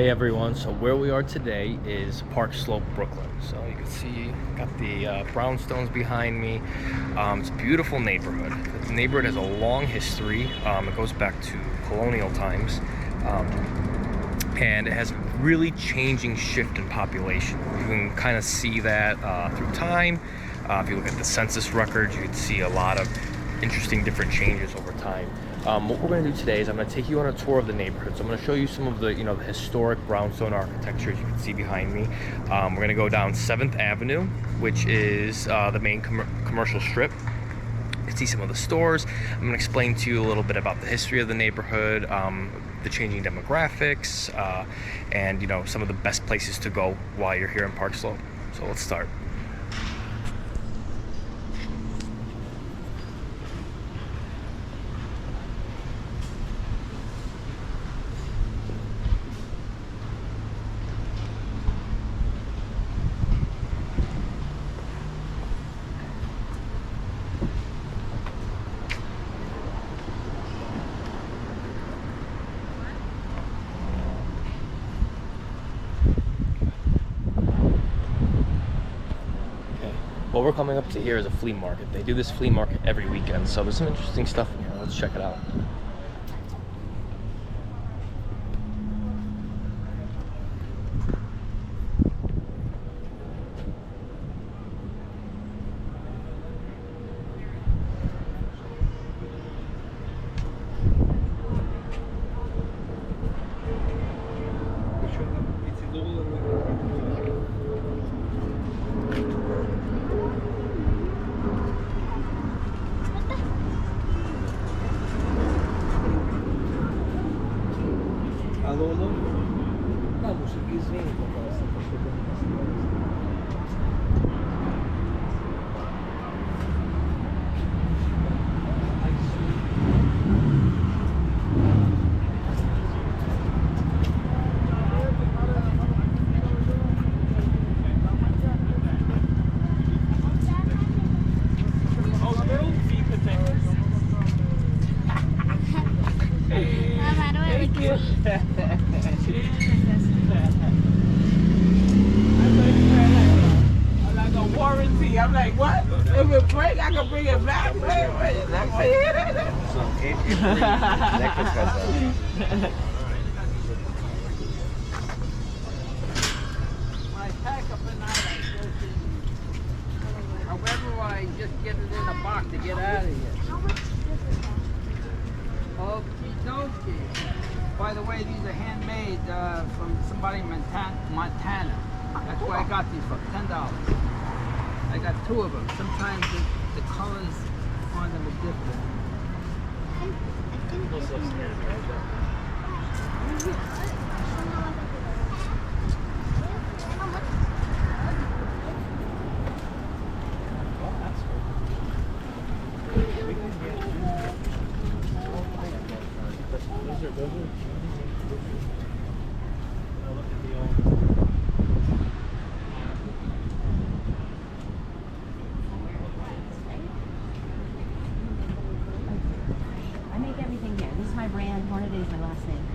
Hey everyone, so where we are today is Park Slope, Brooklyn. So you can see, got the Brownstones behind me. It's a beautiful neighborhood. The neighborhood has a long history. It goes back to colonial times. And it has a really changing shift in population. You can kind of see that through time. If you look at the census records, you can see a lot of interesting different changes over time. What we're going to do today is I'm going to take you on a tour of the neighborhood. So I'm going to show you some of the, the historic brownstone architecture, as you can see behind me. We're going to go down 7th Avenue, which is the main commercial strip. You can see some of the stores. I'm going to explain to you a little bit about the history of the neighborhood, the changing demographics, and some of the best places to go while you're here in Park Slope. So let's start. What we're coming up to here is a flea market. They do this flea market every weekend, so there's some interesting stuff in here. Let's check it out. I'm like, what? If it break, I can bring it back. Wait, that's what it is. So if you breathe, necklace has I pack up at night, I go to, however, I just get it in a box to get out of here. How much is this? Oh, those kids. By the way, these are handmade from somebody in Montana. That's why I got these for $10. I got 2 of them. Sometimes the colors on them are different. Brand Hornet is my last name.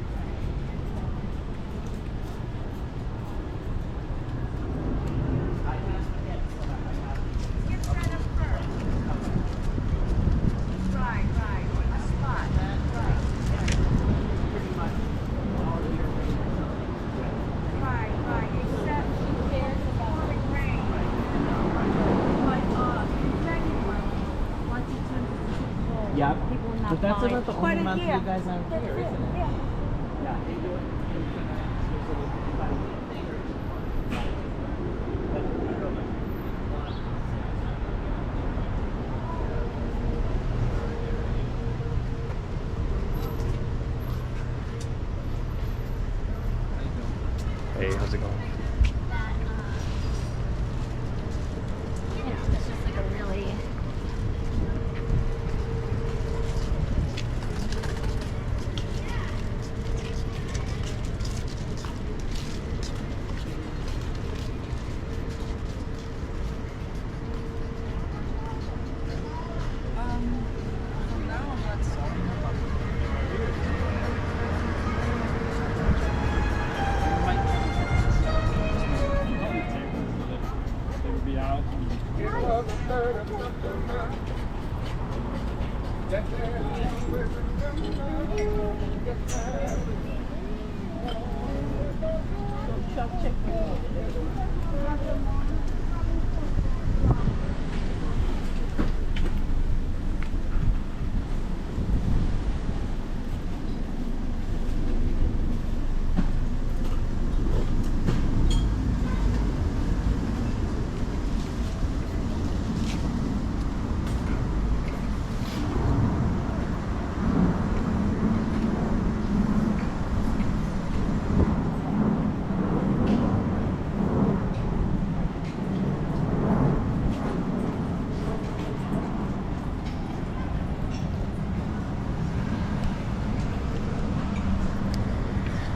Yep. But that's about the only month you guys are here, isn't it? Yeah. Yeah, they do it. Hey, how's it going? It's just like a really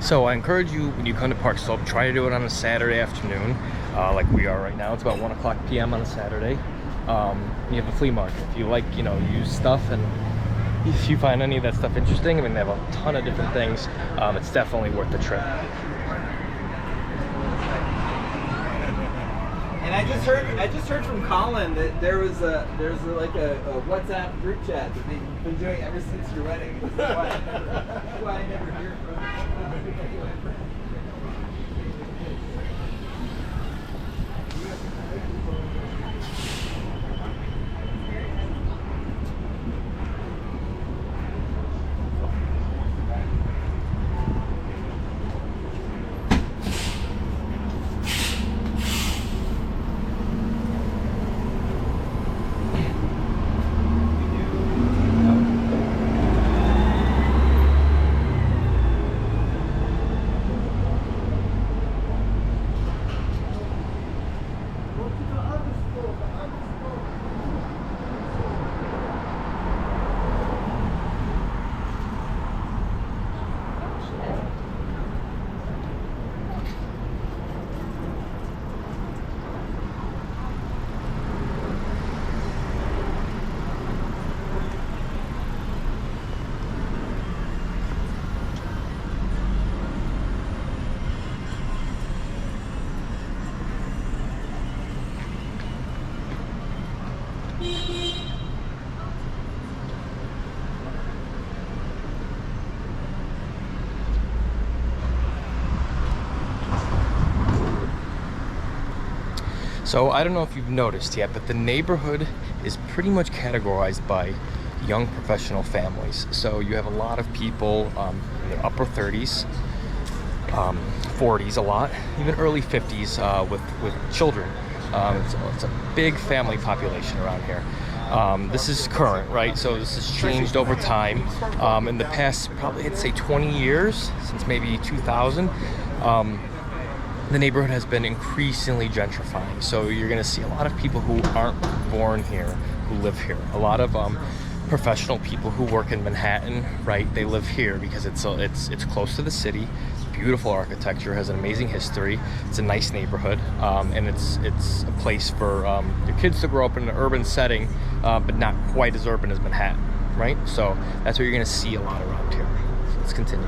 So I encourage you, when you come to Park Slope, try to do it on a Saturday afternoon, like we are right now. It's about 1 o'clock p.m. on a Saturday. You have a flea market. If you like, used stuff, and if you find any of that stuff interesting, I mean, they have a ton of different things. It's definitely worth the trip. And I just heard from Colin that there's like a WhatsApp group chat that they've been doing ever since your wedding. That's why I never hear from you. So I don't know if you've noticed yet, but the neighborhood is pretty much categorized by young professional families. So you have a lot of people in their upper 30s, 40s a lot, even early 50s with children. It's a big family population around here. This is current, right? So this has changed over time. In the past, probably I'd say 20 years, since maybe 2000, the neighborhood has been increasingly gentrifying. So you're gonna see a lot of people who aren't born here, who live here. A lot of professional people who work in Manhattan, right? They live here because it's close to the city. Beautiful architecture, has an amazing history. It's a nice neighborhood, and it's a place for your kids to grow up in an urban setting, but not quite as urban as Manhattan, right? So that's what you're gonna see a lot around here. So let's continue.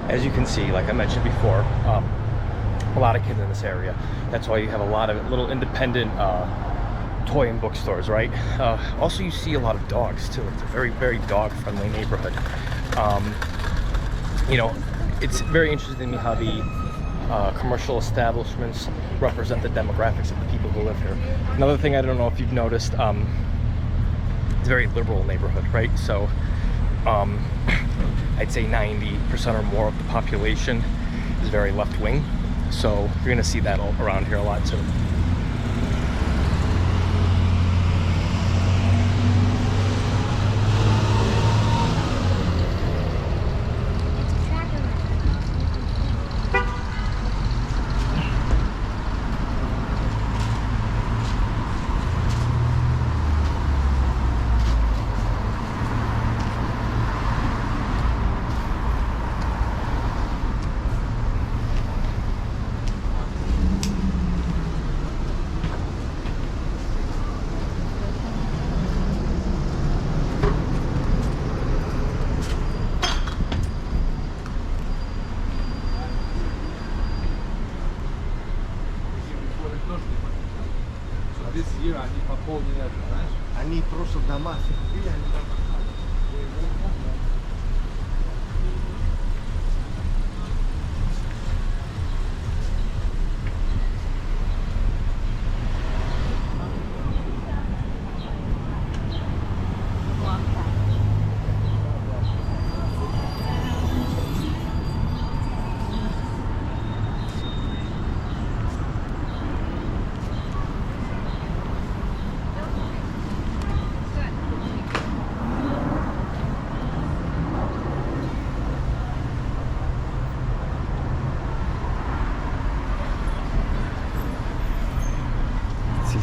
as you can see, like I mentioned before, a lot of kids in this area. That's why you have a lot of little independent toy and bookstores, right? Also, you see a lot of dogs too. It's a very, very dog-friendly neighborhood. You know, it's very interesting to me how the commercial establishments represent the demographics of the people who live here. Another thing I don't know if you've noticed, it's a very liberal neighborhood, right? So I'd say 90% or more of the population is very left-wing. So you're gonna see that all around here a lot too. Они просто дома купили, они там.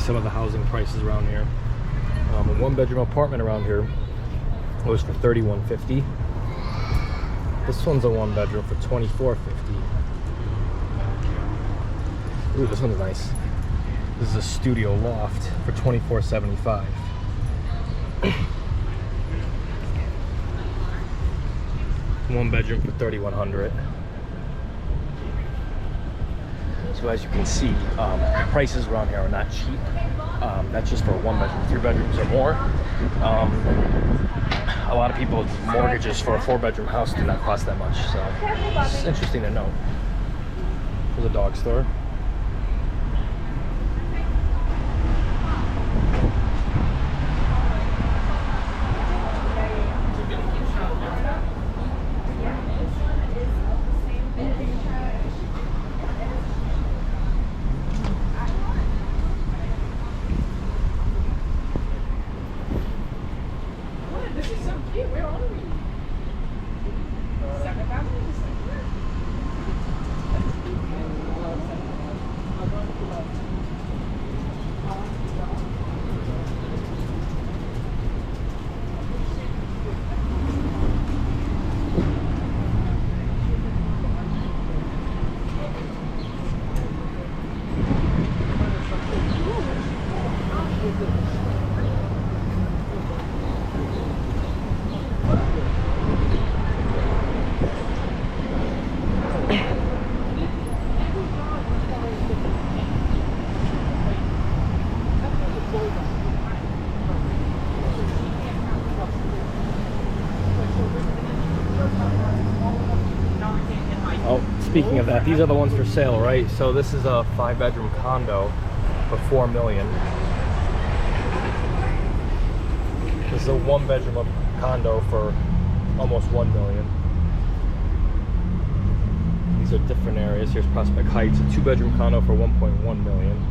Some of the housing prices around here. A one-bedroom apartment around here goes for $31.50. This one's a one-bedroom for $24.50. Ooh, this one's nice. This is a studio loft for $24.75. One bedroom for $3,100. So as you can see, prices around here are not cheap. That's just for a one bedroom. 3 bedrooms or more. A lot of people's mortgages for a 4-bedroom house do not cost that much. So it's interesting to know. There's a dog store. Speaking of that, these are the ones for sale, right? So this is a 5-bedroom condo for $4 million. This is a 1-bedroom condo for almost $1 million. These are different areas. Here's Prospect Heights, a 2-bedroom condo for $1.1 million.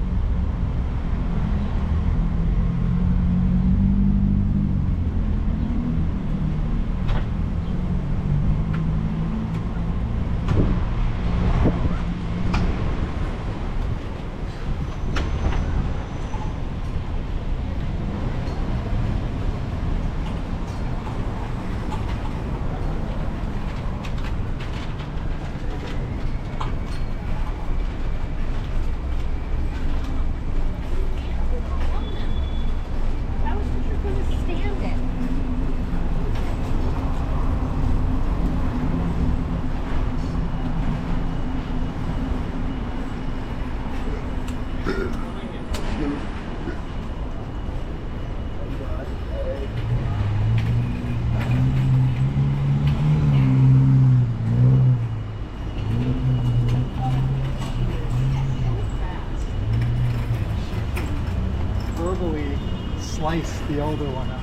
the older one up.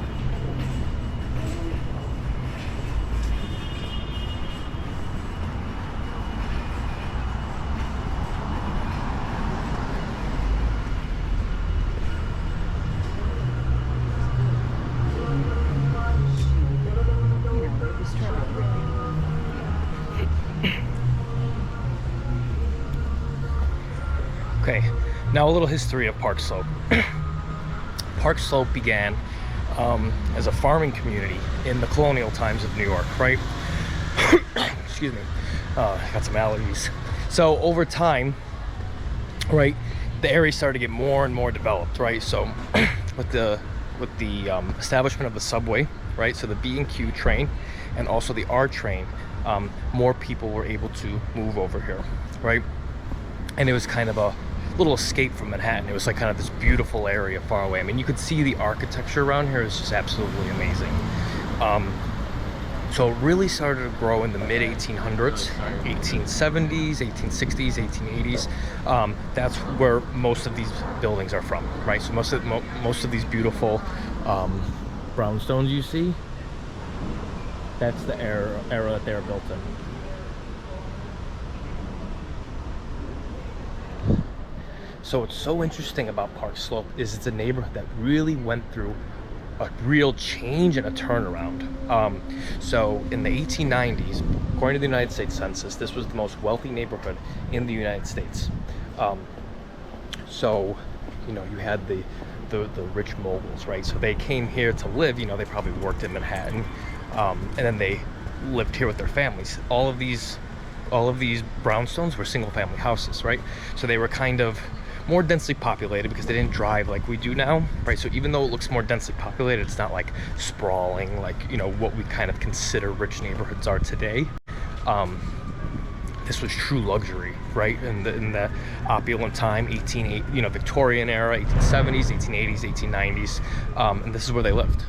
Okay, now a little history of Park Slope. Park Slope began as a farming community in the colonial times of New York, right? Excuse me, I got some allergies. So over time, right, the area started to get more and more developed, right? So with the establishment of the subway, right, so the B&Q train and also the R train, more people were able to move over here, right? And it was kind of a little escape from Manhattan. It was like kind of this beautiful area far away. I mean, you could see the architecture around here is just absolutely amazing. So it really started to grow in the mid 1800s, 1870s, 1860s, 1880s. That's where most of these buildings are from, right? So most of these beautiful brownstones you see, that's the era that they were built in. So what's so interesting about Park Slope is it's a neighborhood that really went through a real change and a turnaround. So in the 1890s, according to the United States Census, this was the most wealthy neighborhood in the United States. So, you know, you had the rich moguls, right? So they came here to live. You know, they probably worked in Manhattan, and then they lived here with their families. All of these brownstones were single-family houses, right? So they were kind of more densely populated because they didn't drive like we do now, right? So even though it looks more densely populated, it's not like sprawling like, you know, what we kind of consider rich neighborhoods are today. This was true luxury, right? In the opulent time, Victorian era, 1870s, 1880s, 1890s, and this is where they lived.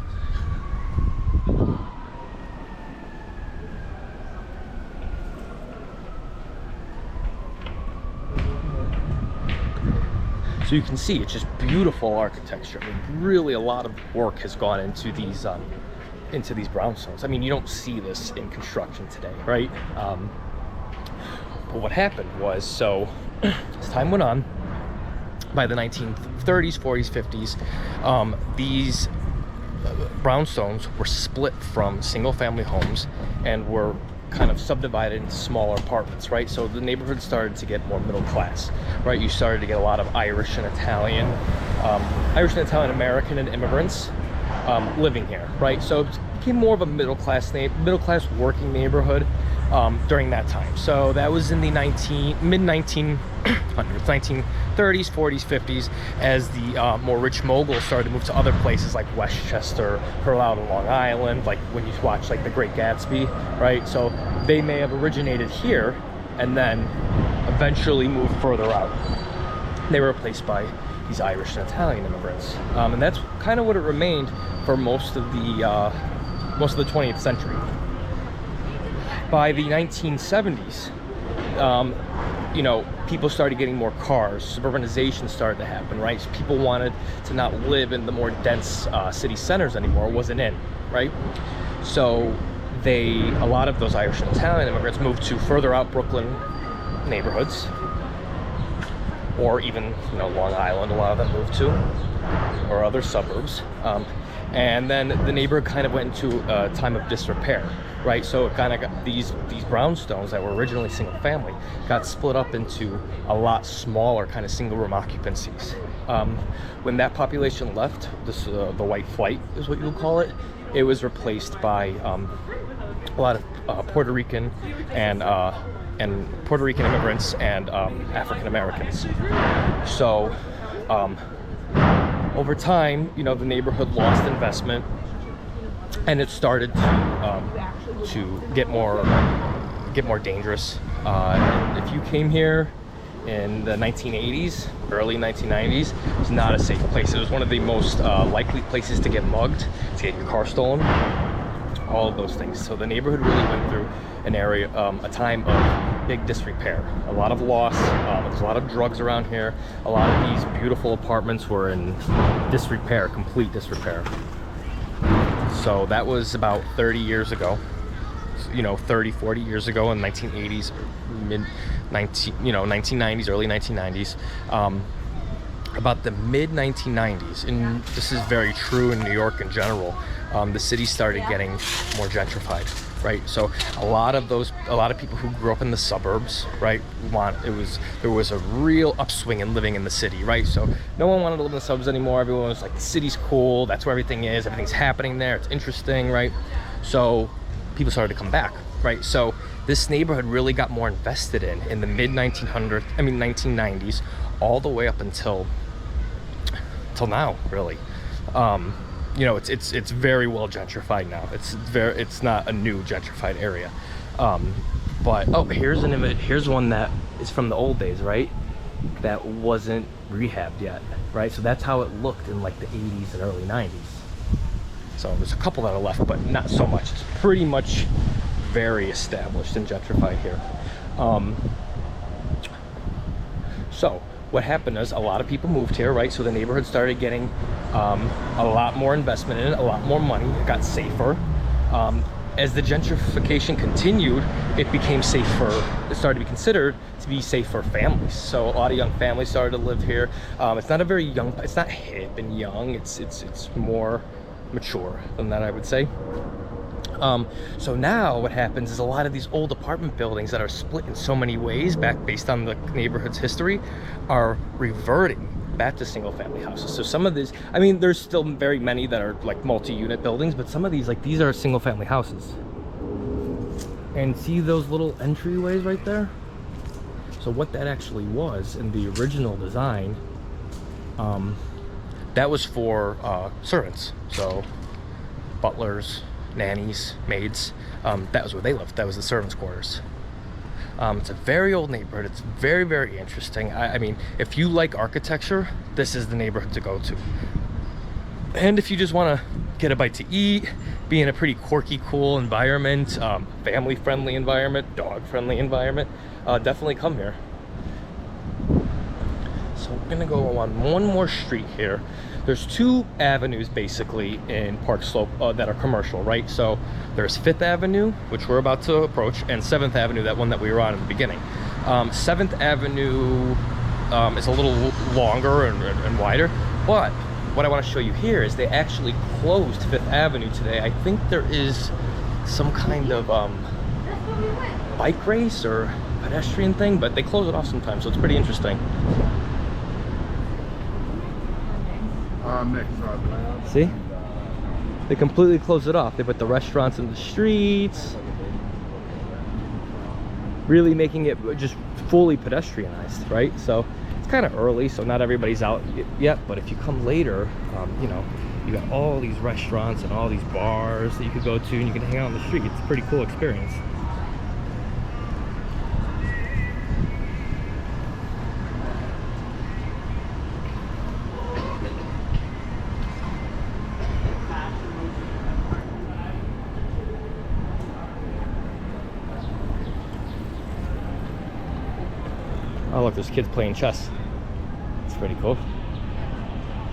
So you can see it's just beautiful architecture. I mean, really a lot of work has gone into these brownstones. I mean, you don't see this in construction today, right? But what happened was, so as time went on, by the 1930s, 40s, 50s, these brownstones were split from single-family homes and were kind of subdivided into smaller apartments, right? So the neighborhood started to get more middle class, right? You started to get a lot of Irish and Italian American and immigrants living here, right? So it became more of a middle class working neighborhood during that time. So that was in the mid 1900s, 1930s, 40s, 50s, as the more rich moguls started to move to other places like Westchester, or out on Long Island, like when you watch like The Great Gatsby, right? So they may have originated here and then eventually moved further out. They were replaced by these Irish and Italian immigrants, and that's kind of what it remained for most of the 20th century. By the 1970s, you know, people started getting more cars. Suburbanization started to happen, right? So people wanted to not live in the more dense city centers anymore. It wasn't in, right? So a lot of those Irish and Italian immigrants moved to further out Brooklyn neighborhoods, or even, you know, Long Island, a lot of them moved to, or other suburbs. And then the neighborhood kind of went into a time of disrepair, right? So it kind of got these brownstones that were originally single family got split up into a lot smaller kind of single room occupancies. When that population left, the white flight is what you would call it, it was replaced by a lot of Puerto Rican and Puerto Rican immigrants and African Americans. So over time, you know, the neighborhood lost investment, and it started to get more dangerous. If you came here in the 1980s, early 1990s, it was not a safe place. It was one of the most likely places to get mugged, to get your car stolen, all of those things. So the neighborhood really went through an area, a time of big disrepair, a lot of loss. There's a lot of drugs around here. A lot of these beautiful apartments were in disrepair, complete disrepair. So that was about 30 years ago, you know, 30, 40 years ago in 1980s, mid 1990s, early 1990s. About the mid 1990s, and this is very true in New York in general, the city started getting more gentrified, right? So a lot of people who grew up in the suburbs, right, there was a real upswing in living in the city, right? So no one wanted to live in the suburbs anymore. Everyone was like, the city's cool, that's where everything is, everything's happening there, it's interesting, right? So people started to come back, right? So this neighborhood really got more invested in the mid 1990s, all the way up until now, really. You know, it's very well gentrified now. It's not a new gentrified area. But oh, here's an image. Here's one that is from the old days, right? That wasn't rehabbed yet, right? So that's how it looked in like the 80s and early 90s. So there's a couple that are left, but not so much. It's pretty much very established and gentrified here. So what happened is a lot of people moved here, right? So the neighborhood started getting a lot more investment in it, a lot more money. It got safer. As the gentrification continued, it became safer. It started to be considered to be safe for families. So a lot of young families started to live here. It's not a very young, it's not hip and young. It's more mature than that, I would say. So now what happens is a lot of these old apartment buildings that are split in so many ways based on the neighborhood's history are reverting back to single family houses. So some of these, I mean, there's still very many that are like multi-unit buildings, but some of these, like these are single family houses. And see those little entryways right there? So what that actually was in the original design, that was for servants. So butlers, nannies, maids, that was where they lived. That was the servants' quarters. It's a very old neighborhood. It's very, very interesting. I mean, if you like architecture, this is the neighborhood to go to. And if you just want to get a bite to eat, be in a pretty quirky, cool environment, family-friendly environment, dog-friendly environment, definitely come here. So we're gonna go on one more street here. There's two avenues basically in Park Slope that are commercial, right? So there's 5th Avenue, which we're about to approach, and 7th Avenue, that one that we were on in the beginning. 7th Avenue is a little longer and wider, but what I want to show you here is they actually closed 5th Avenue today. I think there is some kind of bike race or pedestrian thing, but they close it off sometimes, so it's pretty interesting. See? They completely closed it off. They put the restaurants in the streets, really making it just fully pedestrianized, right? So it's kind of early, so not everybody's out yet, but if you come later, you know, you got all these restaurants and all these bars that you could go to, and you can hang out on the street. It's a pretty cool experience. Oh look, there's kids playing chess. It's pretty cool.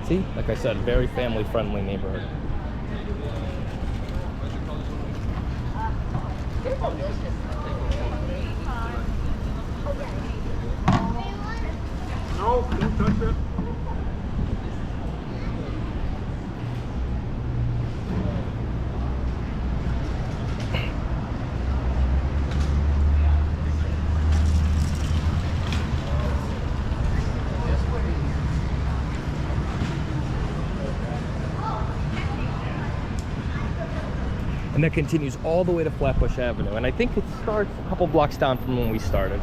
See, like I said, very family-friendly neighborhood. No, don't touch it. And that continues all the way to Flatbush Avenue. And I think it starts a couple blocks down from when we started.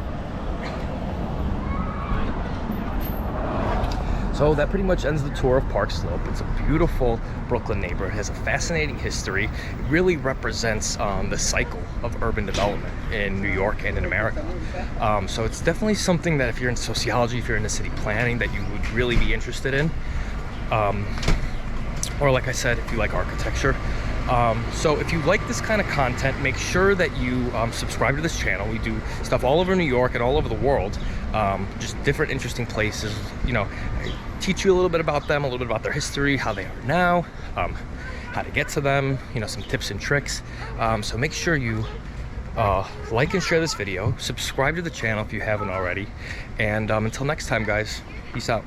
So that pretty much ends the tour of Park Slope. It's a beautiful Brooklyn neighborhood. It has a fascinating history. It really represents the cycle of urban development in New York and in America. So it's definitely something that if you're in sociology, if you're into city planning, that you would really be interested in. Or like I said, if you like architecture, So if you like this kind of content, make sure that you subscribe to this channel. We do stuff all over New York and all over the world, just different interesting places. You know, I teach you a little bit about them, a little bit about their history, how they are now, how to get to them, you know, some tips and tricks. So make sure you like and share this video, subscribe to the channel if you haven't already, and until next time, guys, peace out.